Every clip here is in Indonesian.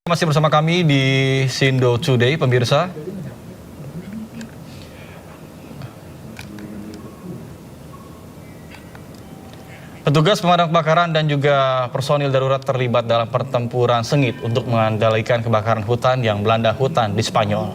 Masih bersama kami di Sindo Today, pemirsa. Petugas pemadam kebakaran dan juga personil darurat terlibat dalam pertempuran sengit untuk mengendalikan kebakaran hutan yang melanda hutan di Spanyol.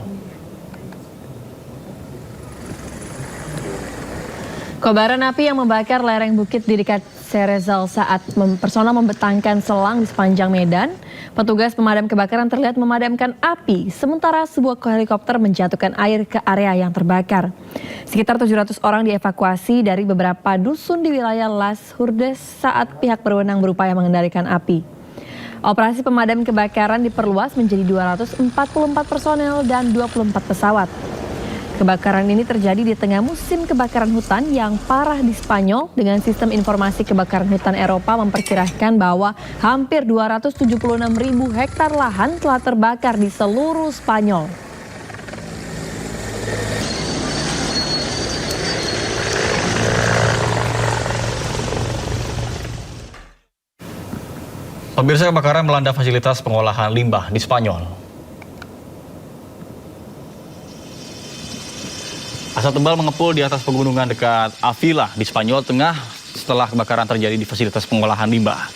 Kobaran api yang membakar lereng bukit di dekat Cerezal saat personel membentangkan selang di sepanjang medan. Petugas pemadam kebakaran terlihat memadamkan api, sementara sebuah helikopter menjatuhkan air ke area yang terbakar. Sekitar 700 orang dievakuasi dari beberapa dusun di wilayah Las Hurdes saat pihak berwenang berupaya mengendalikan api. Operasi pemadam kebakaran diperluas menjadi 244 personel dan 24 pesawat. Kebakaran ini terjadi di tengah musim kebakaran hutan yang parah di Spanyol dengan sistem informasi kebakaran hutan Eropa memperkirakan bahwa hampir 276.000 hektar lahan telah terbakar di seluruh Spanyol. Pemirsa, kebakaran melanda fasilitas pengolahan limbah di Spanyol. Asap tebal mengepul di atas pegunungan dekat Avila di Spanyol Tengah setelah kebakaran terjadi di fasilitas pengolahan limbah.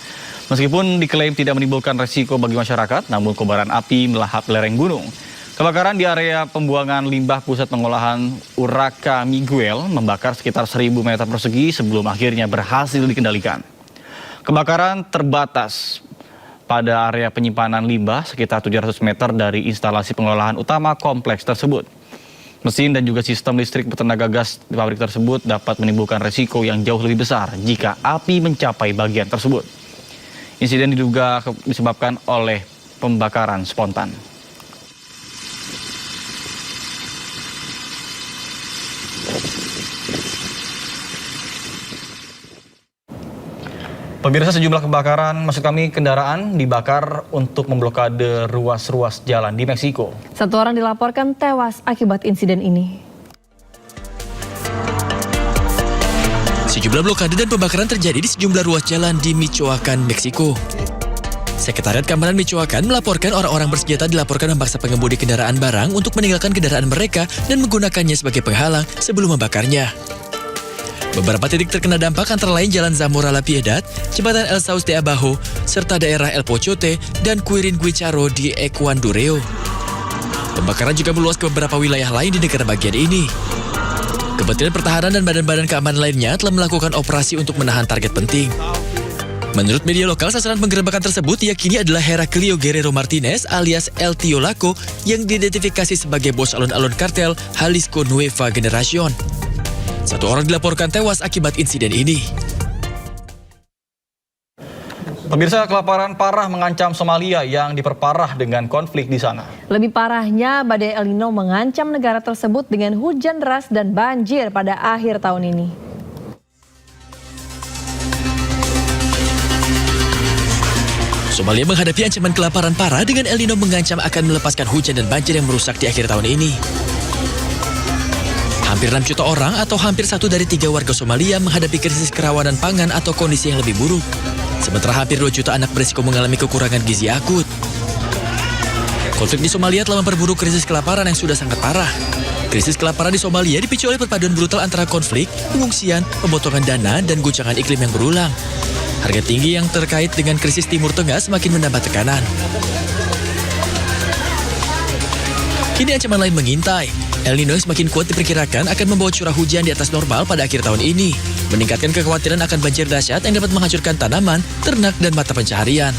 Meskipun diklaim tidak menimbulkan resiko bagi masyarakat, namun kobaran api melahap lereng gunung. Kebakaran di area pembuangan limbah pusat pengolahan Urraca Miguel membakar sekitar 1.000 meter persegi sebelum akhirnya berhasil dikendalikan. Kebakaran terbatas pada area penyimpanan limbah sekitar 700 meter dari instalasi pengolahan utama kompleks tersebut. Mesin dan juga sistem listrik bertenaga gas di pabrik tersebut dapat menimbulkan resiko yang jauh lebih besar jika api mencapai bagian tersebut. Insiden diduga disebabkan oleh pembakaran spontan. Pemirsa, sejumlah kebakaran, maksud kami kendaraan dibakar untuk memblokade ruas-ruas jalan di Meksiko. 1 orang dilaporkan tewas akibat insiden ini. Sejumlah blokade dan pembakaran terjadi di sejumlah ruas jalan di Michoacán, Meksiko. Sekretariat Keamanan Michoacán melaporkan orang-orang bersenjata dilaporkan memaksa pengemudi kendaraan barang untuk meninggalkan kendaraan mereka dan menggunakannya sebagai penghalang sebelum membakarnya. Beberapa titik terkena dampak antara lain Jalan Zamora La Piedad, Jembatan El Sauz de Abajo, serta daerah El Pochote dan Quiringuicharo di Ecuandureo. Pembakaran juga meluas ke beberapa wilayah lain di negara bagian ini. Kementerian Pertahanan dan badan-badan keamanan lainnya telah melakukan operasi untuk menahan target penting. Menurut media lokal, sasaran penggerebekan tersebut diyakini adalah Heraclio Guerrero Martinez alias El Tío Laco yang diidentifikasi sebagai bos alun-alun kartel Jalisco Nueva Generación. 1 orang dilaporkan tewas akibat insiden ini. Pemirsa, kelaparan parah mengancam Somalia yang diperparah dengan konflik di sana. Lebih parahnya, badai El Nino mengancam negara tersebut dengan hujan deras dan banjir pada akhir tahun ini. Somalia menghadapi ancaman kelaparan parah dengan El Nino mengancam akan melepaskan hujan dan banjir yang merusak di akhir tahun ini. Hampir 6 juta orang atau hampir 1 dari 3 warga Somalia menghadapi krisis kerawanan pangan atau kondisi yang lebih buruk. Sementara hampir 2 juta anak berisiko mengalami kekurangan gizi akut. Konflik di Somalia telah memperburuk krisis kelaparan yang sudah sangat parah. Krisis kelaparan di Somalia dipicu oleh perpaduan brutal antara konflik, pengungsian, pemotongan dana, dan guncangan iklim yang berulang. Harga tinggi yang terkait dengan krisis Timur Tengah semakin menambah tekanan. Kini ancaman lain mengintai. El Nino yang semakin kuat diperkirakan akan membawa curah hujan di atas normal pada akhir tahun ini, meningkatkan kekhawatiran akan banjir dahsyat yang dapat menghancurkan tanaman, ternak, dan mata pencaharian.